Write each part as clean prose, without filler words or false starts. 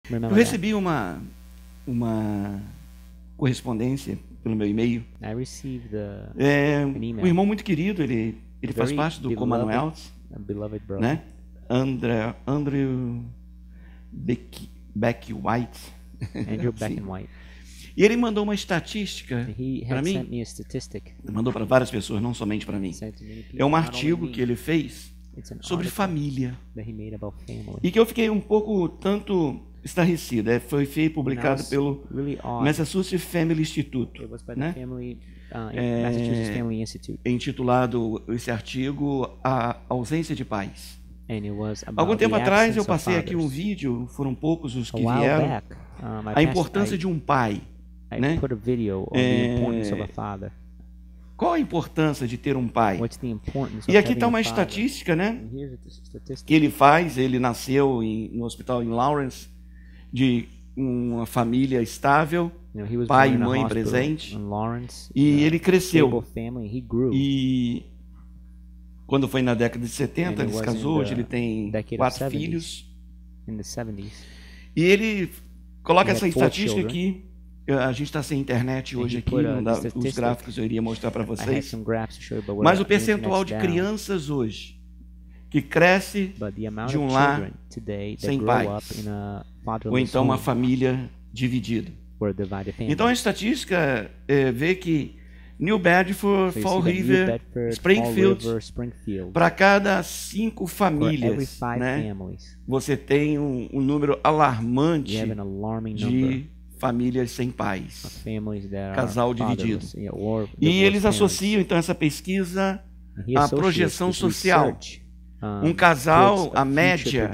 Eu recebi uma correspondência pelo meu e-mail. Um irmão muito querido, ele faz parte do Commonwealth, né? Andrew Beck White. Andrew Beck White. E ele mandou uma estatística para mim. Mandou para várias pessoas, não somente para mim. É um artigo que ele fez sobre família. E que eu fiquei um pouco tanto estarrecido. Foi publicado pelo Massachusetts Family Institute, né? Intitulado esse artigo A Ausência de Pais. Algum tempo atrás eu passei aqui um vídeo, foram poucos os que vieram, a importância de um pai, né? Qual a importância de ter um pai? E aqui está uma estatística, né? Que ele nasceu no hospital em Lawrence, de uma família estável, pai e mãe presente, e ele cresceu. E quando foi na década de 70, ele se casou, hoje ele tem 4 filhos. E ele coloca essa estatística aqui. A gente está sem internet hoje aqui, não dá, os gráficos eu iria mostrar para vocês. Mas o percentual de crianças hoje que cresce de um lar sem pais, ou então uma família dividida. Então a estatística vê que New Bedford, Fall River, Springfield, para cada 5 famílias, né, você tem um número alarmante de famílias sem pais, casal dividido. E eles associam então essa pesquisa à projeção social. Um casal, a média,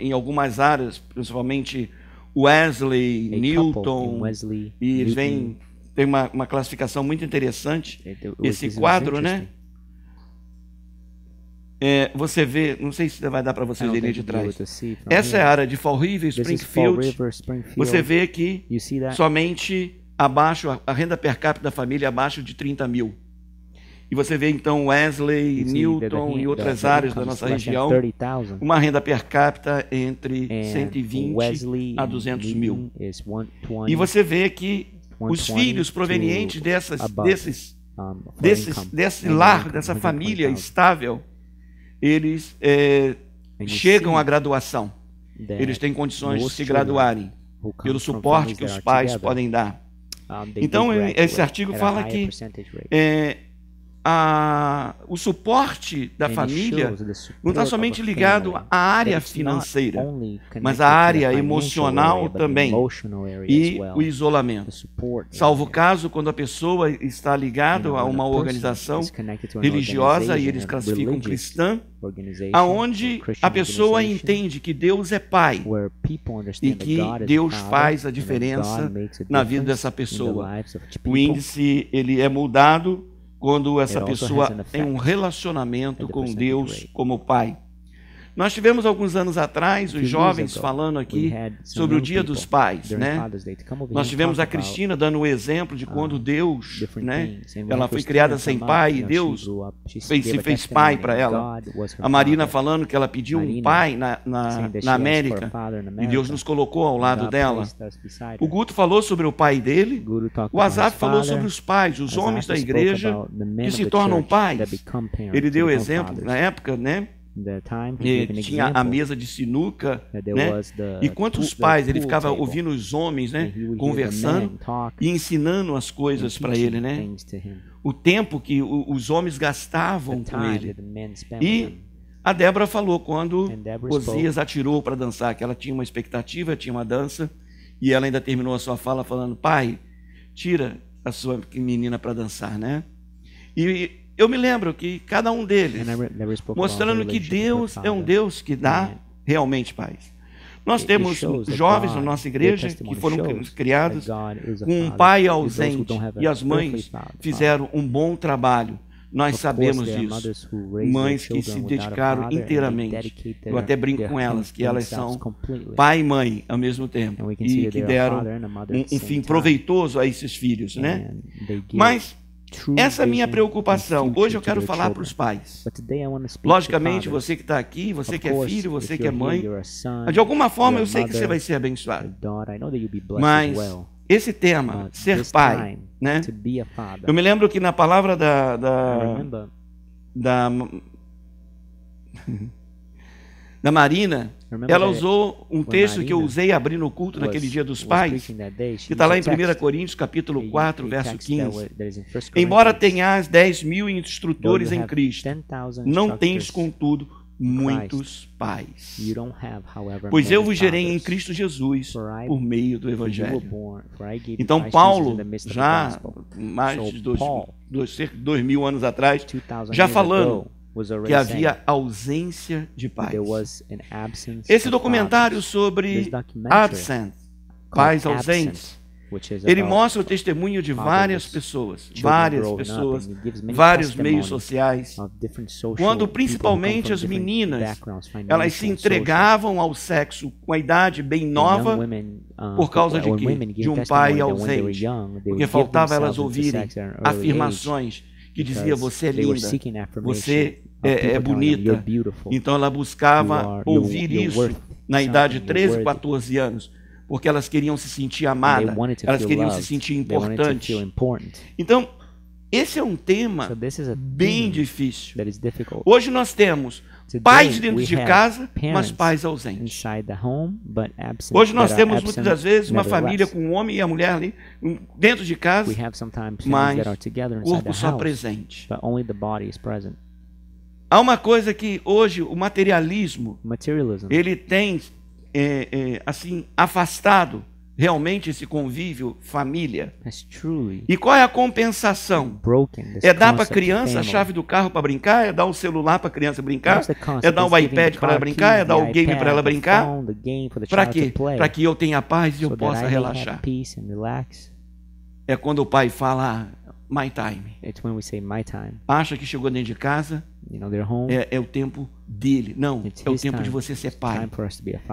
em algumas áreas, principalmente Wesley, Newton, e eles tem uma classificação muito interessante, esse quadro, né? Você vê, não sei se vai dar para vocês verem de trás. Essa é a área de Fall River, Springfield. Você vê que somente abaixo, a renda per capita da família é abaixo de 30 mil. E você vê então Wesley, Newton e outras áreas da nossa região, uma renda per capita entre 120 a 200 mil. E você vê que os filhos provenientes desse lar, dessa família estável, eles chegam à graduação. Eles têm condições de se graduarem pelo suporte que os pais podem dar. Então, esse artigo fala que o suporte da família não está somente ligado à área financeira, mas à área emocional também, e o isolamento. Salvo caso quando a pessoa está ligada a uma organização religiosa, e eles classificam cristã, aonde a pessoa entende que Deus é Pai e que Deus faz a diferença na vida dessa pessoa. O índice ele é mudado quando essa pessoa tem um relacionamento com Deus como Pai. Nós tivemos alguns anos atrás os jovens falando aqui sobre o Dia dos Pais, né? Nós tivemos a Cristina dando o exemplo de quando Deus, né? Ela foi criada sem pai e Deus se fez pai para ela. A Marina falando que ela pediu um pai na América e Deus nos colocou ao lado dela. O Guto falou sobre o pai dele. O Asaf falou sobre os pais, os homens da igreja que se tornam pais. Ele deu exemplo na época, né? Tinha a mesa de sinuca, né? E quantos pais ele ficava ouvindo os homens, né, conversando e ensinando as coisas para ele, né? O tempo que os homens gastavam com ele. E a Débora falou quando Osias atirou para dançar, que ela tinha uma expectativa, tinha uma dança, e ela ainda terminou a sua fala falando: pai, tira a sua menina para dançar, né? E eu me lembro que cada um deles, mostrando que Deus é um Deus que dá realmente paz. Nós temos jovens na nossa igreja que foram criados com um pai ausente e as mães fizeram um bom trabalho. Nós sabemos disso. Mães que se dedicaram inteiramente. Eu até brinco com elas, que elas são pai e mãe ao mesmo tempo. E que deram um fim proveitoso a esses filhos, né? Mas Essa é a minha preocupação. Hoje eu quero falar para os pais. Logicamente, você que está aqui, você que é filho, você que é mãe, de alguma forma eu sei que você vai ser abençoado. Mas esse tema, ser pai, né? Eu me lembro que na palavra da Marina, ela usou um texto que eu usei abrindo o culto naquele dia dos pais, que está lá em 1 Coríntios, capítulo 4, verso 15. Embora tenhas 10.000 instrutores em Cristo, não tens, contudo, muitos pais. Pois eu vos gerei em Cristo Jesus por meio do Evangelho. Então Paulo, já mais de 2.000 anos atrás, já falando que havia ausência de pais. Esse documentário sobre absent, pais ausentes, ele mostra o testemunho de várias pessoas, vários meios sociais, quando principalmente as meninas, elas se entregavam ao sexo com a idade bem nova, por causa de quê? De um pai ausente, porque faltava elas ouvirem afirmações que dizia: você é linda, você é bonita. Então ela buscava ouvir isso na idade de 13, 14 anos, porque elas queriam se sentir amadas, elas queriam se sentir importantes. Então, esse é um tema bem difícil. Hoje nós temos pais dentro de casa, mas pais ausentes. Hoje nós temos muitas das vezes uma família com o homem e a mulher ali dentro de casa, mas o corpo só presente. Há uma coisa que hoje o materialismo ele tem assim afastado realmente esse convívio família. E qual é a compensação? É dar para a criança a chave do carro para brincar? É dar um celular para a criança brincar? É dar um iPad para ela brincar? É dar o game para ela brincar? Para quê? Para que eu tenha paz e eu possa relaxar. É quando o pai fala my time. Acha que chegou dentro de casa, é o tempo dele. Não, é o tempo de você ser pai.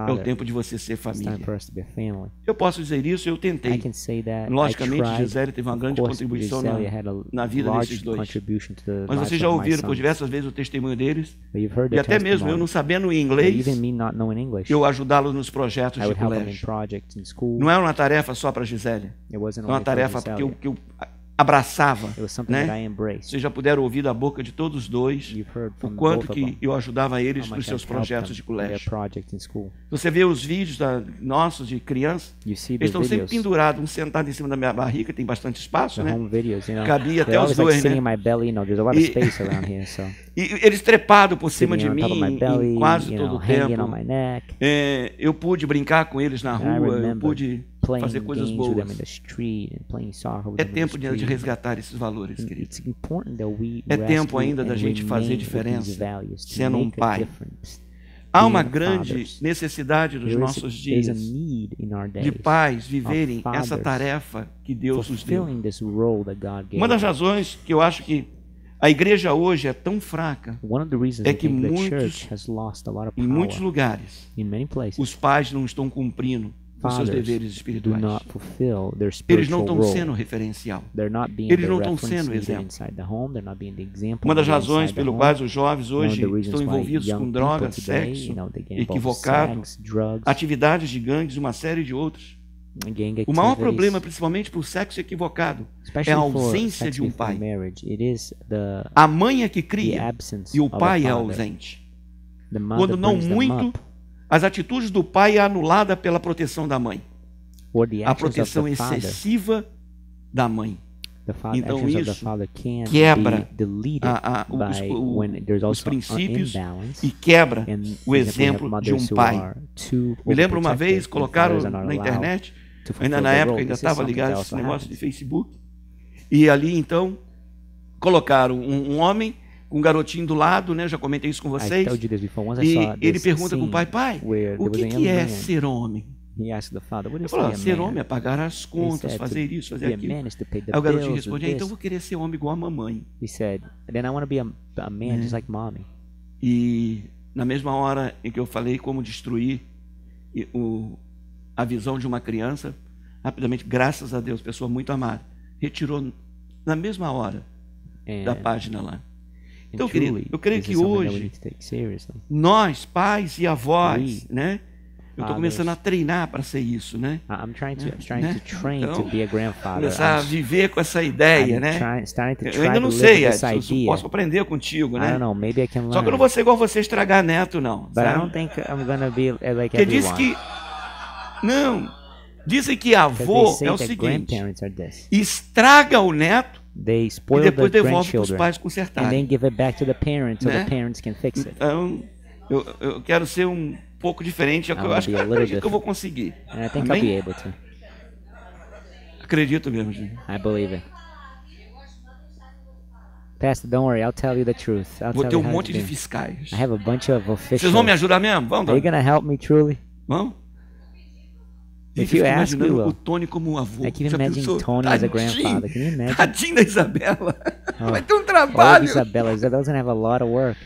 É o tempo de você ser família. Eu posso dizer isso, eu tentei. Logicamente, Gisele teve uma grande contribuição na vida desses dois. Mas vocês já ouviram por diversas vezes o testemunho deles. E até mesmo eu não sabendo inglês, eu ajudá-los nos projetos de colégio. Não é uma tarefa só para Gisele. É uma tarefa que eu abraçava, né? Vocês já puderam ouvir da boca de todos os dois o quanto que eu ajudava eles nos seus projetos de colégio. Você vê os vídeos nossos de criança, eles estão sempre pendurados, um sentado em cima da minha barriga, tem bastante espaço, né? Cabia até os dois, né? E eles trepados por cima de mim em quase todo o tempo. Eu pude brincar com eles na rua, eu pude fazer coisas boas. É tempo de resgatar esses valores, queridos. É tempo ainda da gente fazer diferença sendo um pai. Há uma grande necessidade dos nossos dias de pais viverem essa tarefa que Deus nos deu. Uma das razões que eu acho que a igreja hoje é tão fraca é que em muitos lugares os pais não estão cumprindo os seus deveres espirituais. Eles não estão sendo referencial. Eles não estão sendo exemplo. Uma das razões pelo quais os jovens hoje estão envolvidos com drogas, sexo equivocado, atividades de gangues, uma série de outros. O maior problema, principalmente para o sexo equivocado, é a ausência de um pai. A mãe é que cria e o pai é ausente. Quando não muito, as atitudes do pai é anulada pela proteção da mãe. A proteção excessiva da mãe. Então isso quebra os princípios e quebra o exemplo de um pai. Me lembro uma vez, colocaram na internet, ainda na época ainda estava ligado esse negócio de Facebook, e ali então colocaram um homem com um garotinho do lado, né? Já comentei isso com vocês. E ele pergunta com o pai: pai, o que é ser homem? Ele falou: ser homem é pagar as contas, fazer isso, fazer aquilo. Aí o garotinho responde: então eu vou querer ser homem igual a mamãe. E na mesma hora em que eu falei como destruir a visão de uma criança, rapidamente, graças a Deus, pessoa muito amada, retirou na mesma hora da página lá. Então, querido, eu creio que hoje, nós, pais e avós, né? Eu estou começando a treinar para ser isso, né? I'm trying to train to be a grandfather. Começar a viver com essa ideia, né? Eu ainda não sei, eu posso aprender contigo, né? I don't know, maybe I can learn. Só que eu não vou ser igual você estragar neto, não. But I don't think I'm gonna be like everyone. Diz que não. Dizem que avô é o seguinte: estraga o neto e depois devolve para os pais consertarem. And then give it back to the parents so the parents can fix it. Então, eu quero ser um pouco diferente, eu acho que eu vou conseguir. And I think I'll be able to. Acredito mesmo, gente. I believe it. Pastor, don't worry, I'll tell you the truth. Vou ter um monte de fiscais. I have a bunch of officials. Vocês vão me ajudar mesmo? Vamos, Are you gonna help me truly? Vamos? If you ask, we will. O Tony como avô. I can imagine Tony as a grandfather. Can you imagine? Tadinho da Isabela. Vai ter um trabalho. Isabella's gonna have a lot of work.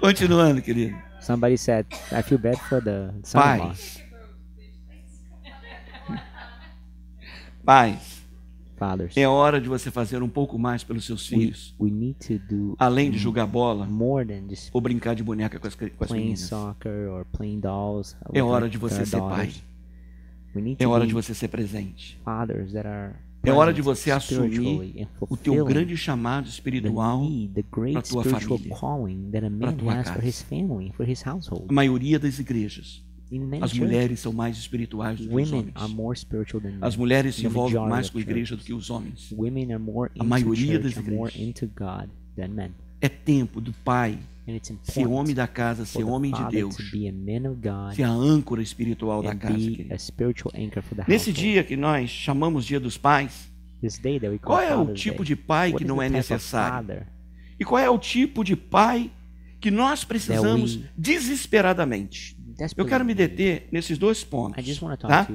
Continuando, querido. Somebody said, I feel bad for the son-in-law. Pais. Fathers. É hora de você fazer um pouco mais pelos seus filhos. We need to do além de jogar bola more than just ou brincar de boneca com as meninas. Soccer or playing dolls. É hora de você ser pai. É hora de você ser presente. Fathers that are é hora de você assumir o teu grande chamado espiritual para a tua família, para a tua casa. A maioria das igrejas, as mulheres são mais espirituais do que os homens. As mulheres se envolvem mais com a igreja do que os homens. A maioria das igrejas. É tempo do pai ser homem da casa, ser homem de Deus, ser a âncora espiritual da casa. Nesse dia que nós chamamos Dia dos Pais, qual é o tipo de pai que não é necessário? E qual é o tipo de pai que nós precisamos desesperadamente? Eu quero me deter nesses dois pontos, tá?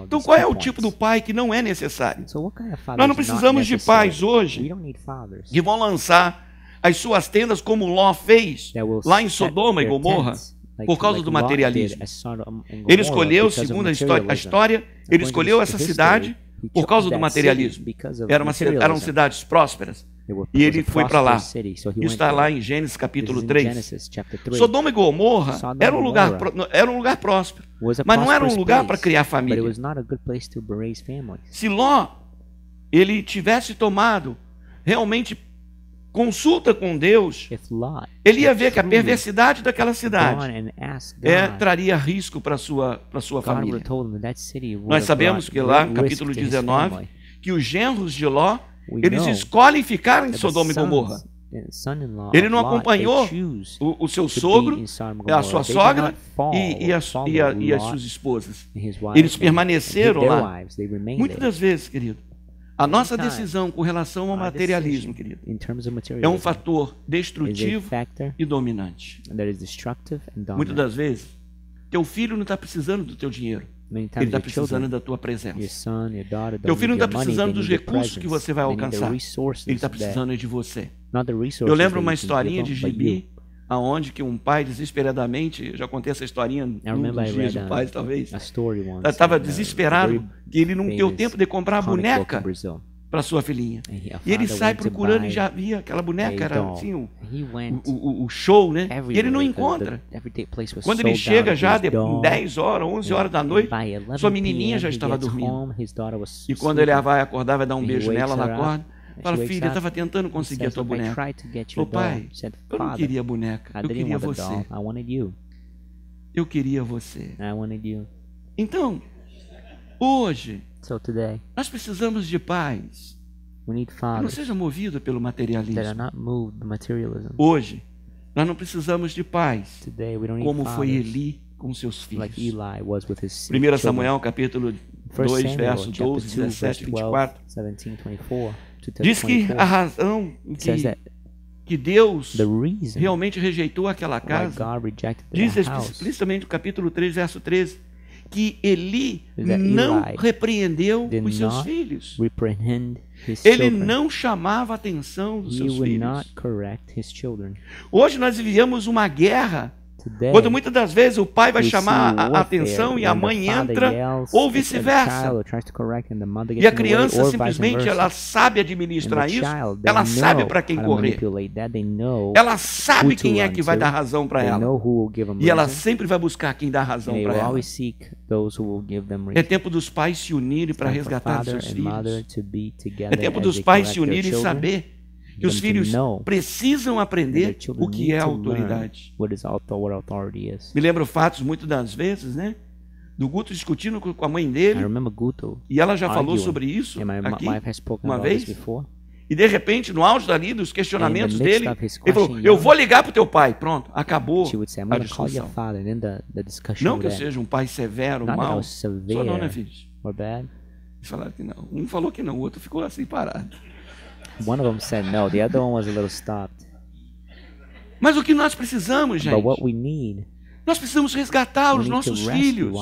Então, qual é o tipo do pai que não é necessário? Nós não precisamos de pais hoje que vão lançar as suas tendas como Ló fez lá em Sodoma e Gomorra por causa do materialismo. Ele escolheu, segundo a história, ele escolheu essa cidade por causa do materialismo. Eram cidades prósperas. E ele foi para lá. Isso está lá em Gênesis capítulo 3. Sodoma e Gomorra era um lugar próspero, mas não era um lugar para criar família. Se Ló ele tivesse tomado realmente consulta com Deus, ele ia ver que a perversidade daquela cidade traria risco para sua família. Nós sabemos que lá no capítulo 19, que os genros de Ló, eles escolhem ficar em Sodoma e Gomorra. Ele não acompanhou o seu sogro, a sua sogra e as suas esposas. Eles permaneceram lá. Muitas das vezes, querido, a nossa decisão com relação ao materialismo, querido, é um fator destrutivo e dominante. Muitas das vezes, teu filho não está precisando do teu dinheiro. Ele está precisando da tua presença. Teu filho não está precisando dos recursos que você vai alcançar. Ele está precisando de você. Eu lembro uma historinha de gibi, aonde que um pai desesperadamente, já contei essa historinha num dos dias do pai, talvez, estava desesperado que ele não deu tempo de comprar a boneca para sua filhinha. E ele sai procurando e já via aquela boneca, era assim, o show, né? E ele não encontra. Quando ele chega já de 10 horas, 11 horas da noite, sua menininha já estava dormindo. E quando ele vai acordar, vai dar um beijo nela, ela acorda. Fala, filha, eu estava tentando conseguir a tua boneca. Ô pai, eu não queria a boneca, eu queria você. Eu queria você. Então, hoje, nós precisamos de pais que não sejam movidos pelo materialismo. Hoje, nós não precisamos de pais como foi Eli com seus filhos. 1 Samuel capítulo 2, verso 12, 17 e 24. Diz que a razão que Deus realmente rejeitou aquela casa, diz explicitamente no capítulo 3, verso 13, que Eli não repreendeu os seus filhos. Ele não chamava a atenção dos seus filhos. Hoje nós vivemos uma guerra Quando muitas das vezes o pai vai chamar a atenção e a mãe entra, ou vice-versa. E a criança simplesmente ela sabe administrar isso, ela sabe para quem correr, ela sabe quem é que vai dar razão para ela, e ela sempre vai buscar quem dá razão para ela. É tempo dos pais se unirem para resgatar seus filhos. É tempo dos pais se unirem e saber que os filhos precisam aprender o que é autoridade. Me lembro fatos, muitas das vezes, né? Do Guto discutindo com a mãe dele. E ela já falou sobre isso aqui uma vez. E de repente, no auge dali dos questionamentos dele, ele falou, eu vou ligar para o teu pai. Pronto, acabou a discussão. Não que eu seja um pai severo, mau. Só não, né, filhos? Eles falaram que não. Um falou que não, o outro ficou assim parado. One of them said no, the other one was a little stopped. Mas o que nós precisamos, gente? But what we need, nós precisamos resgatar os nossos filhos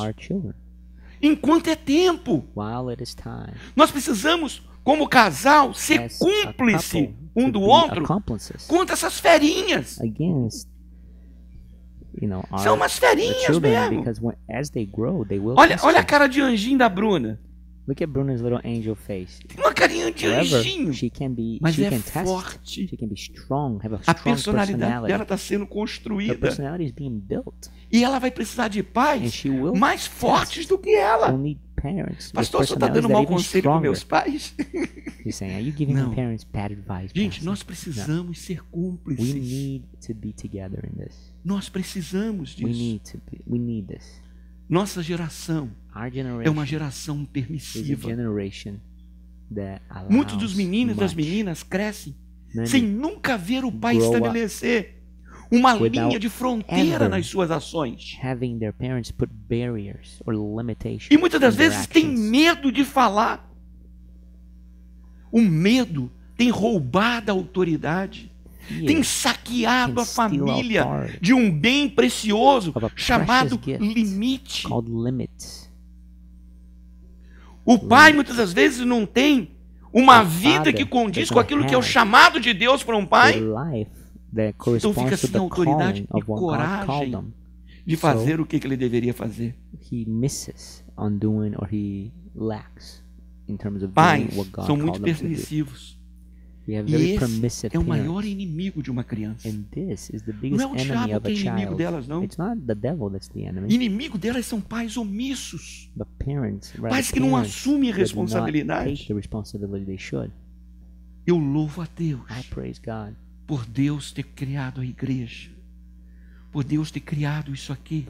enquanto é tempo. While it is time. Nós precisamos, como casal, ser cúmplice um do outro contra essas ferinhas. Against, são umas ferinhas mesmo. Olha a cara de anjinho da Bruna. Look at Bruna's little angel face. Tem uma carinha de anjinho. Mas she é can forte. She can be strong, have a a strong personalidade dela está sendo construída. E ela vai precisar de pais mais fortes do que ela. Pastor, você está dando mau conselho para meus pais? Não. Gente, nós precisamos ser cúmplices. Nós precisamos disso. Nossa geração é uma geração permissiva. Muitos dos meninos e das meninas crescem sem nunca ver o pai estabelecer uma linha de fronteira nas suas ações. E muitas das vezes tem medo de falar. O medo tem roubado a autoridade. Tem saqueado a família de um bem precioso chamado limite. O pai muitas das vezes não tem uma vida que condiz com aquilo que é o chamado de Deus para um pai. Então fica sem autoridade e coragem de fazer o que ele deveria fazer. Pais são muito permissivos. E esse é o maior inimigo de uma criança. Não é o diabo que é inimigo delas, não. Inimigo delas são pais omissos. Pais que não assumem a responsabilidade. Eu louvo a Deus por Deus ter criado a igreja. Por Deus ter criado isso aqui.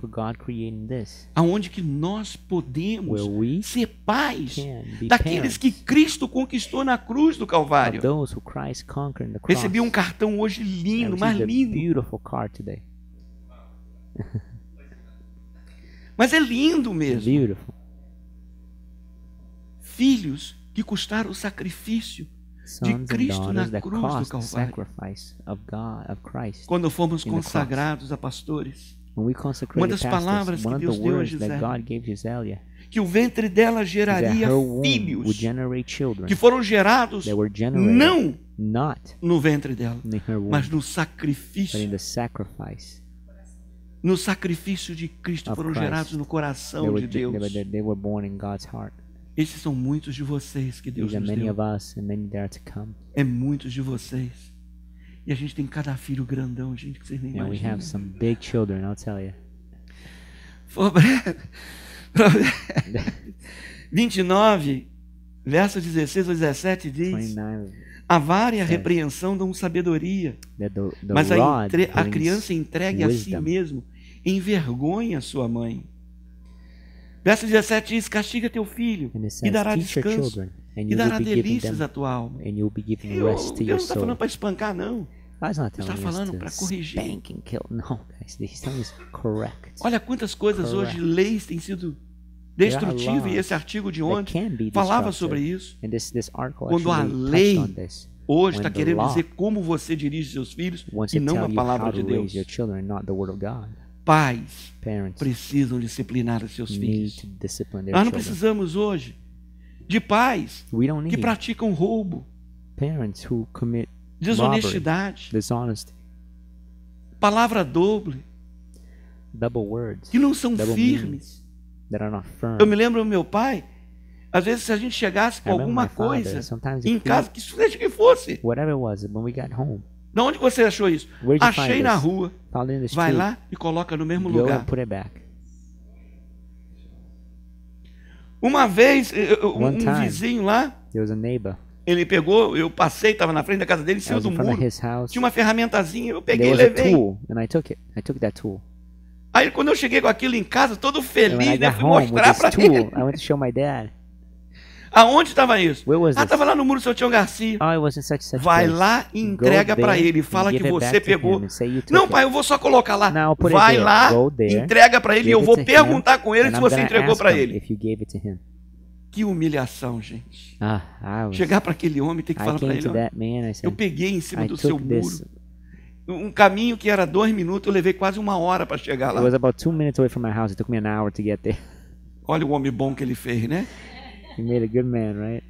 Aonde que nós podemos ser pais daqueles que Cristo conquistou na cruz do Calvário. Recebi um cartão hoje lindo, mais lindo. Mas é lindo mesmo. Filhos que custaram o sacrifício de Cristo na cruz do Calvário. Quando fomos consagrados a pastores, uma das palavras que Deus deu a Gisele, que o ventre dela geraria filhos que foram gerados não no ventre dela, mas no sacrifício. No sacrifício de Cristo foram gerados no coração de Deus. Esses são muitos de vocês que Deus nos deu. É muitos de vocês. E a gente tem cada filho grandão, gente, que vocês nem imaginam. We have some big children, I'll tell you. 29, verso 16 a 17 diz: a vara e a repreensão dão sabedoria, mas a criança entregue a si mesmo envergonha sua mãe. Verso 17 diz: castiga teu filho e dará descanso e dará delícias à tua alma. Deus não está falando para espancar, não. Ele está falando para corrigir. Olha quantas coisas hoje, leis têm sido destrutivas, e esse artigo de ontem falava sobre isso. Quando a lei hoje está querendo dizer como você dirige seus filhos e não a palavra de Deus. Pais precisam disciplinar os seus filhos. Nós não precisamos hoje de pais que praticam roubo, desonestidade, palavra doble, double words, que não são double firmes. That are not firm. Eu me lembro do meu pai, às vezes se a gente chegasse com alguma coisa em casa, que seja que fosse. Whatever it was, when we got home. De onde você achou isso? Achei na rua. Vai lá e coloca no mesmo lugar. Put it back. Uma vez, vizinho lá, there was a neighbor. Ele pegou, eu passei, estava na frente da casa dele, em cima do muro. Tinha uma ferramentazinha, eu peguei e levei. Aí quando eu cheguei com aquilo em casa, todo feliz, né, fui mostrar para ele. I went to show my dad. Aonde estava isso? Estava lá no muro do seu Tião Garcia. Vai lá e entrega para ele. Fala que você pegou. Não, pai, eu vou só colocar lá. Vai lá, entrega para ele e eu vou perguntar com ele se você entregou para ele. Que humilhação, gente. Chegar para aquele homem e ter que falar para ele, eu peguei em cima do seu muro. Um caminho que era 2 minutos, eu levei quase 1 hora para chegar lá. It was about 2 minutes away from my house. It took me an hour to get there. Olha o homem bom que ele fez, né? He made a good man, right?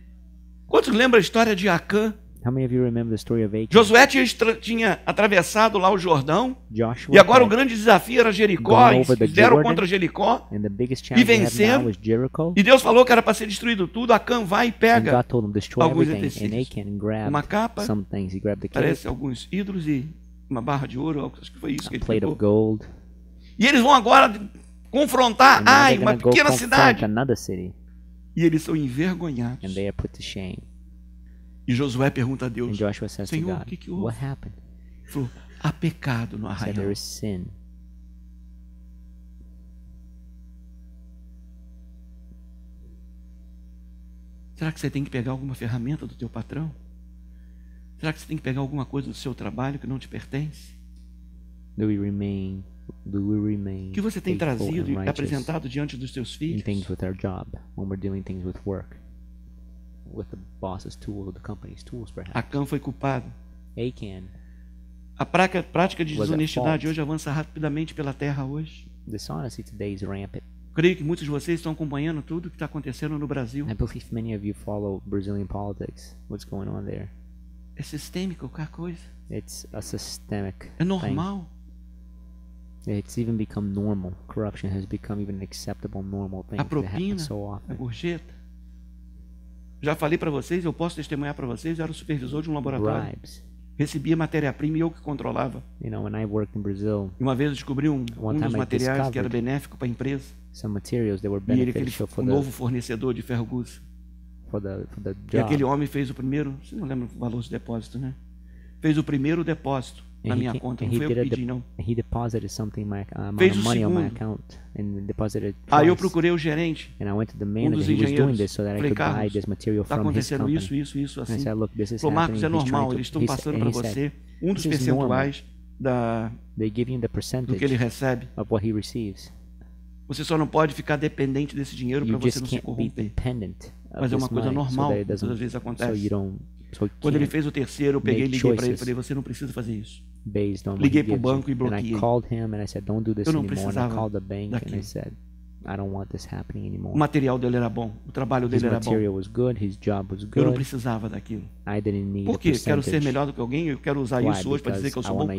Quantos lembram a história de Acã? How many of you remember the story of Achan? Josué tinha atravessado lá o Jordão. E agora o grande desafio era Jericó. Eles fizeram contra Jericó e venceram. E Deus falou que era para ser destruído tudo. Acã vai e pega alguns utensílios. Uma capa, parece alguns ídolos e uma barra de ouro. Acho que foi isso que ele pegou. E eles vão agora confrontar uma pequena cidade. E eles são envergonhados. E Josué pergunta a Deus, Senhor, o que houve? Ele falou, há pecado no arraial. Será que você tem que pegar alguma ferramenta do teu patrão? Será que você tem que pegar alguma coisa do seu trabalho que não te pertence? O que você tem trazido e apresentado diante dos teus filhos? With the boss's tools, the company's tools, perhaps. Acã foi culpado. Achan. A prática de desonestidade hoje avança rapidamente pela terra hoje. Dishonesty today is rampant. Creio que muitos de vocês estão acompanhando tudo o que está acontecendo no Brasil. I believe many of you follow Brazilian politics. What's going on there? É sistêmico qualquer coisa. It's a systemic. É normal. It's even become normal. Corruption has become even an acceptable normal thing. A propina, a gorjeta. Já falei para vocês, eu posso testemunhar para vocês, eu era o supervisor de um laboratório. Recebia matéria-prima e eu que controlava. When I worked in Brazil, uma vez eu descobri um dos materiais que era benéfico para a empresa. E ele foi um novo fornecedor de ferro-gusa. E aquele homem fez o primeiro, você não lembra o valor do depósito, né? Fez o primeiro depósito na minha conta, não foi eu que pedi, não. Fez o segundo. Aí eu procurei o gerente, um dos engenheiros. Falei, Carlos, está acontecendo isso, assim. Falou, Marcos, é normal, eles estão passando para você um dos percentuais do que ele recebe. Você só não pode ficar dependente desse dinheiro para você não se corromper. Mas é uma coisa normal, todas as vezes acontece. Quando ele fez o terceiro, eu peguei e liguei para ele e falei, você não precisa fazer isso. Liguei para o banco e bloqueei. Eu não precisava daquilo. O material dele era bom, o trabalho dele era bom. Eu não precisava daquilo. Por quê? Quero ser melhor do que alguém? Eu quero usar isso hoje para dizer que eu sou bom? Não,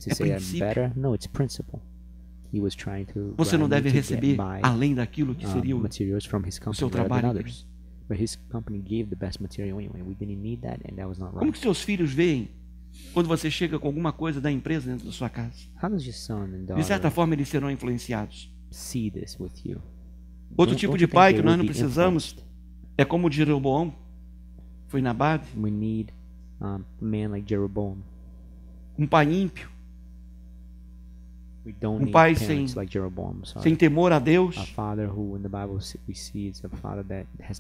é princípio. Você não deve receber além daquilo que seria o seu trabalho. Como que seus filhos veem quando você chega com alguma coisa da empresa dentro da sua casa? De certa forma, eles serão influenciados. Outro tipo de pai que nós não precisamos é como o de Jeroboão. Foi Nabade. Um pai ímpio. Um pai sem temor a Deus.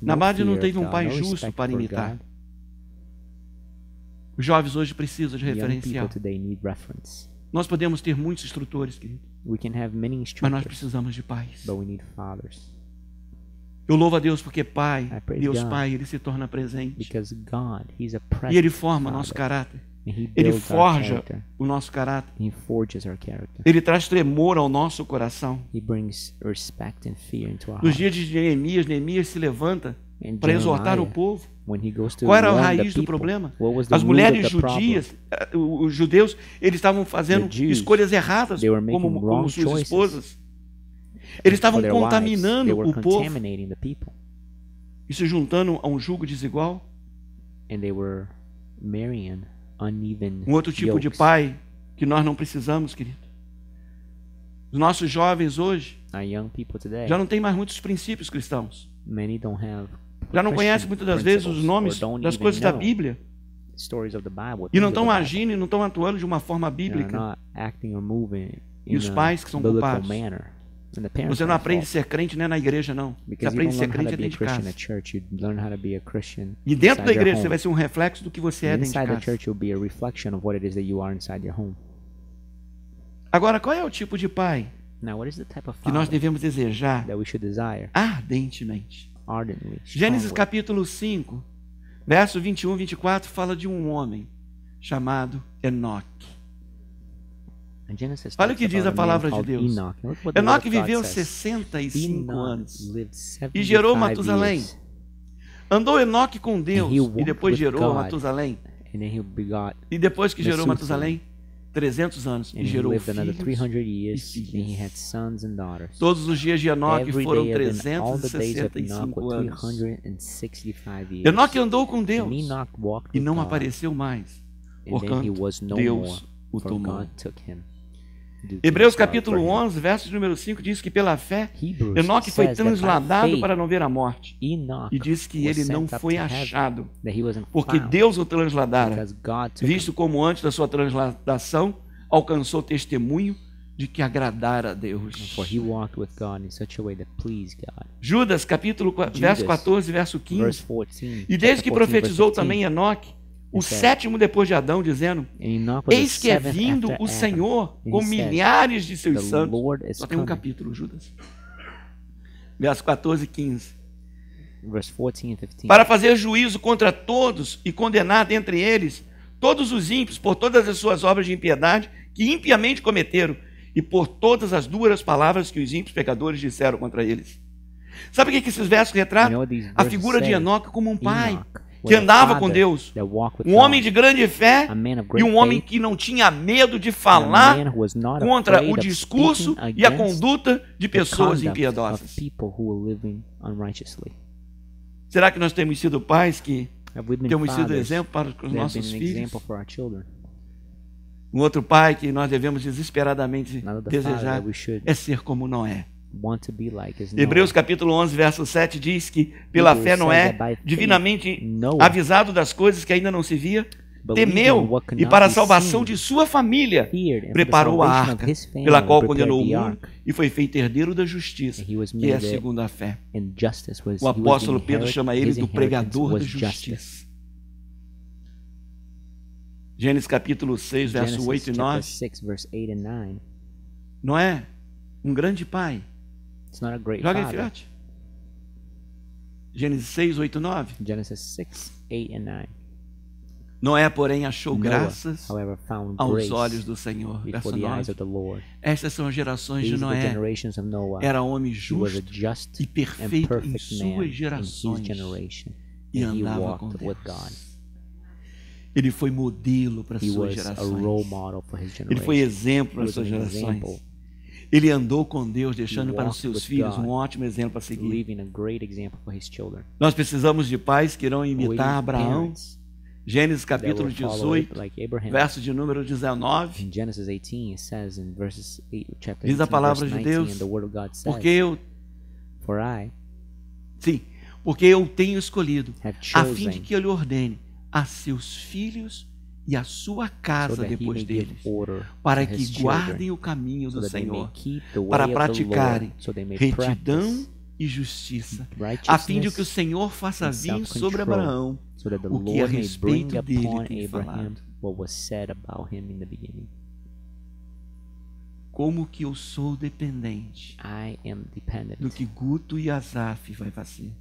Nabade não teve um pai justo para imitar. Os jovens hoje precisam de referencial. Nós podemos ter muitos instrutores, querido, mas nós precisamos de pais. Eu louvo a Deus porque Pai, Deus Pai, Ele se torna presente. E Ele forma nosso caráter. Ele forja o nosso caráter. Ele traz tremor ao nosso coração. Nos dias de Neemias, Neemias se levanta para exortar o povo. Qual era a raiz do problema? As mulheres judias, os judeus, eles estavam fazendo escolhas erradas como suas esposas. Eles estavam contaminando o povo e se juntando a um jugo desigual. Um outro tipo de pai que nós não precisamos, querido. Os nossos jovens hoje já não têm mais muitos princípios cristãos. Já não conhecem muitas das vezes os nomes das coisas da Bíblia. E não estão agindo e não estão atuando de uma forma bíblica. E os pais que são culpados. Você não aprende a ser crente nem na igreja, não. Você aprende a ser crente dentro de casa. E dentro da igreja você vai ser um reflexo do que você é dentro de casa. Agora, qual é o tipo de pai que nós devemos desejar ardentemente? Gênesis capítulo 5, verso 21 e 24 fala de um homem chamado Enoque. Olha o que diz a palavra de Deus. Enoque viveu 65 anos e gerou Matusalém. Andou Enoque com Deus e depois gerou Matusalém. E depois que gerou Matusalém, 300 anos e gerou filhos e filhas. Todos os dias de Enoque foram 365 anos. Enoque andou com Deus e não apareceu mais, porquanto Deus o tomou. Hebreus capítulo 11, verso número 5 diz que pela fé Enoque foi transladado para não ver a morte. E diz que ele não foi achado, porque Deus o transladara, visto como antes da sua transladação alcançou testemunho de que agradara a Deus. Judas capítulo verso 14, verso 15. E desde que profetizou também Enoque, o sétimo depois de Adão, dizendo: eis que é vindo o Senhor com milhares de seus santos. Só tem um capítulo, Judas. Verso 14 e 15. Para fazer juízo contra todos e condenar dentre eles todos os ímpios por todas as suas obras de impiedade que impiamente cometeram e por todas as duras palavras que os ímpios pecadores disseram contra eles. Sabe o que esses versos retratam? A figura de Enoque como um pai que andava com Deus, um homem de grande fé e um homem que não tinha medo de falar contra o discurso e a conduta de pessoas impiedosas. Será que nós temos sido pais que temos sido exemplo para os nossos filhos? Um outro pai que nós devemos desesperadamente desejar é ser como Noé. Hebreus capítulo 11, verso 7 diz que pela fé Noé, divinamente avisado das coisas que ainda não se via, temeu e para a salvação de sua família preparou a arca, pela qual condenou o mundo e foi feito herdeiro da justiça, que é segundo a fé. O apóstolo Pedro chama ele do pregador da justiça. Gênesis capítulo 6, verso 8 e 9. Noé, um grande pai. Joga aí, filhote. Gênesis 6, 8 e 9. Noé, porém, achou graças aos olhos do Senhor. Verso 9. Estas são as gerações de Noé. Era homem justo e perfeito em suas gerações e andava com Deus. Ele foi modelo para suas gerações. Ele foi exemplo para suas gerações. Ele andou com Deus, deixando para os seus filhos um ótimo exemplo a seguir. Nós precisamos de pais que irão imitar Abraão. Gênesis capítulo 18, verso de número 19. Diz a palavra de Deus: porque eu tenho escolhido, a fim de que eu lhe ordene a seus filhos e a sua casa depois deles, para que guardem o caminho do Senhor, para praticarem retidão e justiça, a fim de que o Senhor faça vir sobre Abraão o que a respeito dele tem falado. Como que eu sou dependente do que Guto e Asaf vai fazer.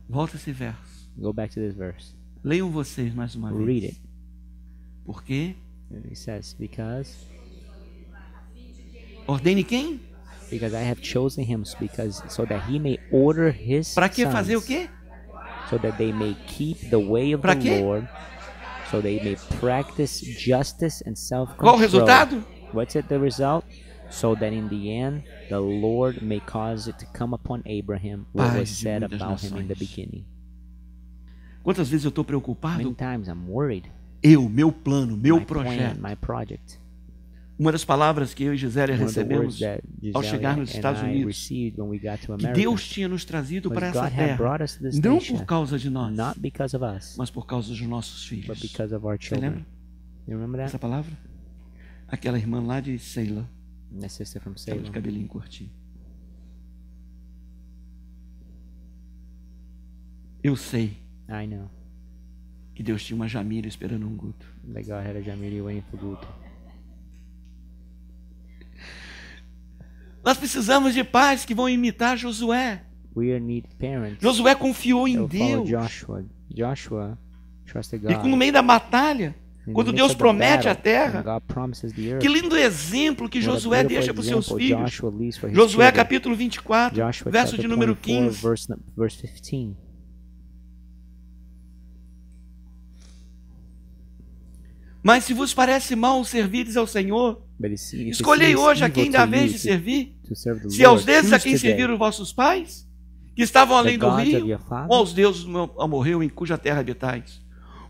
Volta esse verso. Go back to this verse. Leiam vocês mais uma vez. Read it. Por quê? It says, because ordene quem? Because I have chosen him, because so that he may order his Para que fazer o quê? So that they may keep the way of the Lord, so they may practice justice and self-control. Qual o resultado? What's it the result? So that in the end, the Lord may cause it to come upon Abraham what was said about him in the beginning. Quantas vezes eu estou preocupado? Many times I'm worried. Meu plano, meu projeto. My project. Uma das palavras que eu e Gisélia recebemos ao chegar nos Estados Unidos, que Deus tinha nos trazido para essa terra, não por causa de nós, mas por causa dos nossos filhos. Você lembra essa palavra? Aquela irmã lá de Ceilã, aquela de cabelinho curtinho. Eu sei que Deus tinha uma Jamília esperando um Guto. Nós precisamos de pais que vão imitar Josué. Josué confiou em Deus. E no meio da batalha, quando Deus promete a terra, que lindo exemplo que Josué deixa para os seus filhos. Josué capítulo 24, verso de número 15. Mas se vos parece mal servires ao Senhor, escolhei hoje a quem dá vez de servir, se aos deuses a quem serviram os vossos pais, que estavam além do rio, ou aos deuses do meu amorreu em cuja terra habitais.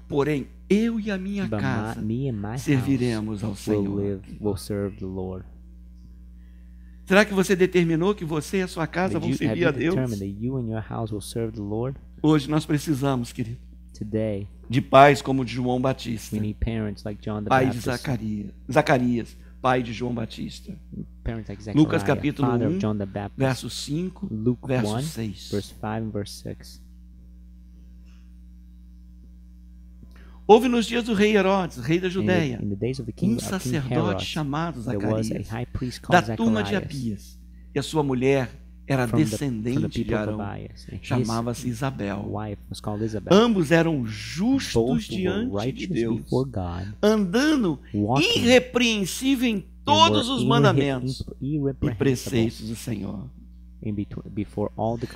Porém, eu e a minha casa serviremos ao Senhor. Será que você determinou que você e a sua casa vão servir a Deus? Hoje nós precisamos, querido, de pais como de João Batista, pai de Zacarias, pai de João Batista. Lucas capítulo 1, verso 5, verso 6. Houve nos dias do rei Herodes, rei da Judéia, um sacerdote chamado Zacarias, da turma de Abias, e a sua mulher era descendente de Arão, chamava-se Isabel. Ambos eram justos diante de Deus, andando irrepreensível em todos os mandamentos e preceitos do Senhor.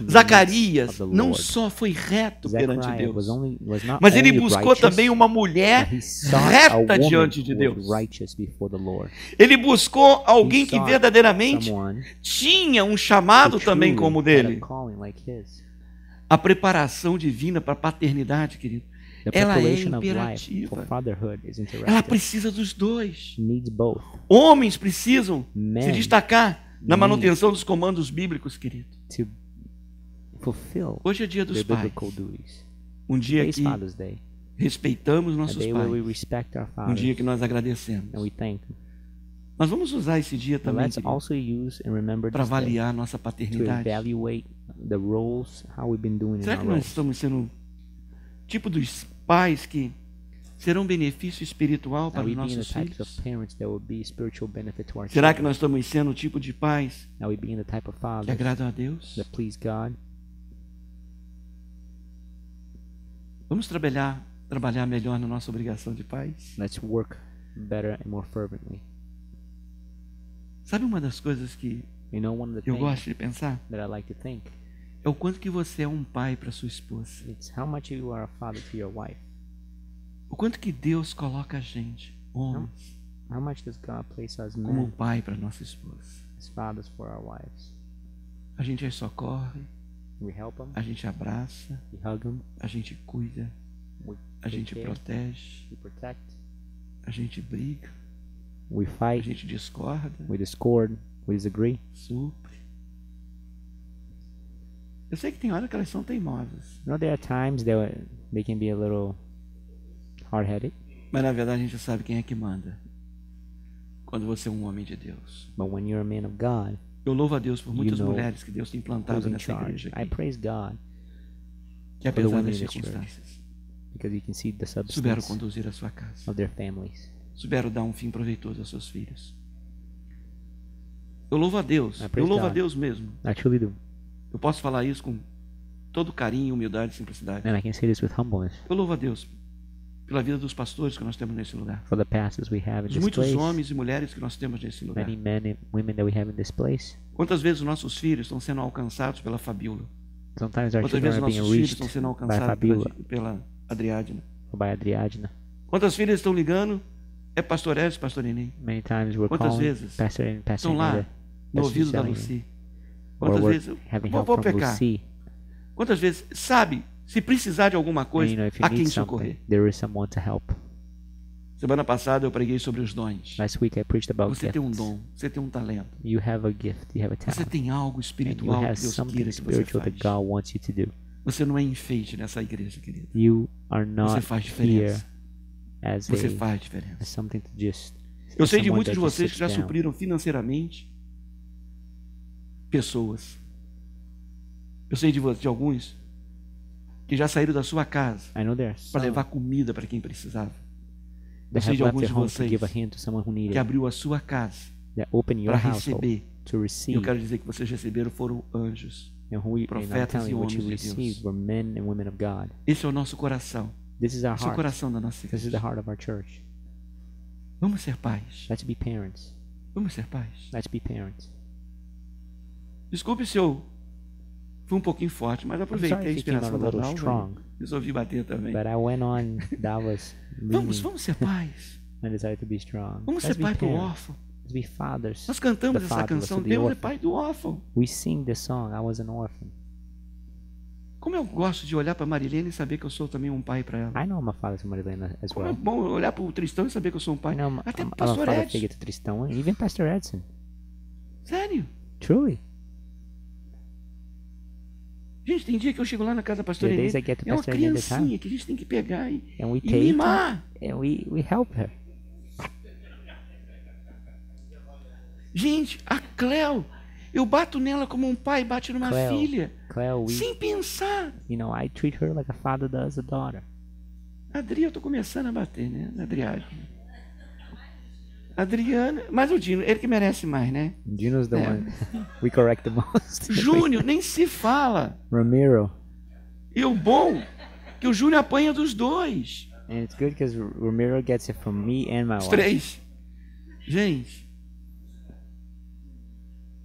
Zacarias não só foi reto perante Deus, mas ele buscou também uma mulher reta diante de Deus. Ele buscou alguém que verdadeiramente tinha um chamado também como o dele. A preparação divina para a paternidade, querido, ela é imperativa. Ela precisa dos dois. Homens precisam se destacar na manutenção dos comandos bíblicos, querido. Hoje é dia dos pais. Um dia que respeitamos nossos pais. Um dia que nós agradecemos. Mas vamos usar esse dia também para avaliar nossa paternidade. Será que nós estamos sendo tipo dos pais que serão benefício espiritual para os nossos filhos? Será que nós estamos sendo o tipo de pais que agradam a Deus? Vamos trabalhar melhor na nossa obrigação de pais? Sabe uma das coisas que eu gosto de pensar? É o quanto que você é um pai para sua esposa. O quanto que Deus coloca a gente, homens, como pai para nossa esposa. A gente aí socorre, a gente abraça, a gente cuida, a gente protege, a gente briga, a gente discorda, supre. Eu sei que tem hora que elas são teimosas. There are times they can be a little hard-headed. Mas na verdade a gente sabe quem é que manda. Quando você é um homem de Deus. But when you're a man of God, eu louvo a Deus por muitas mulheres que Deus tem plantado nessa igreja aqui. I praise God. Que apesar das circunstâncias, because you can see the substance souberam conduzir a sua casa. Of their families. Souberam dar um fim proveitoso aos seus filhos. Eu louvo a Deus. Eu louvo a Deus mesmo. I truly do. Eu posso falar isso com todo carinho, humildade e simplicidade. And I can say this with humbleness. Eu louvo a Deus pela vida dos pastores que nós temos nesse lugar. For the pastors we have in this muitos place. Homens e mulheres que nós temos nesse lugar. Many men and women that we have in this place. Quantas vezes os nossos filhos estão sendo alcançados pela fabíola? Sometimes our Quantas children vezes are being nossos filhos reached estão sendo by alcançados Fabiola pela Adriadna? or by Adriadna. Quantas filhas estão ligando? É pastor Edson, pastor Neném. Many times we're Quantas calling vezes Pastor and Pastor estão lá Neda, no Pastor ouvido da Zelina, Lucy? or Quantas we're vezes? having Vou help from pecar. Lucy. Quantas vezes, sabe, se precisar de alguma And, coisa, you know, if you a quem need socorrer? something, there is someone to help. Semana passada eu preguei sobre os dons. Last week I preached about Você tem um gifts. dom, você tem um talento. You have a gift, you have a Você talent, tem algo and you espiritual que have Deus something queira que você spiritual that faz. God wants you to do. Você não é enfeite nessa igreja, querido. You are Você not faz here diferença. as Você a faz diferença. as something to just. Eu sei de someone muitos that de just vocês que já sits down. supriram financeiramente pessoas. Eu sei de alguns que já saíram da sua casa I know there are para some levar comida para quem precisava. Eu that sei have de left alguns their de home to vocês give a hand to someone who que needed, abriu a sua casa that open your para household receber. to E eu receive. quero dizer que vocês receberam foram anjos. And I'm profetas telling e you, what you homens de Deus. received were men and women of God. Esse é o nosso coração. This is our Esse é o heart. coração da nossa This is the igreja. heart of our church. Vamos ser pais. Let's be parents. Vamos ser pais. Let's be parents. Desculpe se eu fui um pouquinho forte, mas I'm aproveitei sorry a if you came out inspiração a da little Dalva strong, e resolvi bater também. but I went on Davos leaning Vamos ser pais. and decided to be strong. Vamos Let's ser be pai pro parents. órfão. Let's be fathers. Nós cantamos The essa fatherless, canção, the Deus é orphan. pai do órfão. We sing this song, I was an orphan. Como eu gosto de olhar para Marilene e saber que eu sou também um pai para ela. I know I'm a father to Marilena as Como é well. bom olhar para o Tristão e saber que eu sou um pai. I know Até I'm para a o pastor father Edson. figure to Tristão and even Pastor Edson. Sério. Truly. Gente, tem dia que eu chego lá na casa da pastora There are Inês, days I get to é uma Pastor Inês criancinha que a gente tem que pegar And we e take mimar. and we help her. Gente, a Cleo, eu bato nela como um pai bate numa Cleo, filha, Cleo, sem pensar. I treat her like a father does a daughter. Adri, eu tô começando a bater, né? Adriana, mas o Dino, ele que merece mais, né? Gino's the one we correct the most. Júnior, nem se fala. Ramiro. E o bom que o Júnior apanha dos dois. And it's good because Ramiro gets it from me and my Os wife. três. Gente,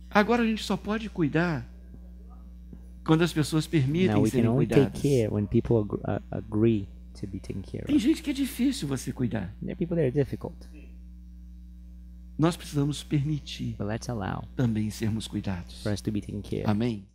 agora a gente só pode cuidar quando as pessoas Now permitem we serem can only take cuidadas. care when people agree to be taken care Tem of. gente que é difícil você cuidar. There are people that are difficult, Nós precisamos permitir but let's allow também sermos cuidados. for us to be taken care of. Amém?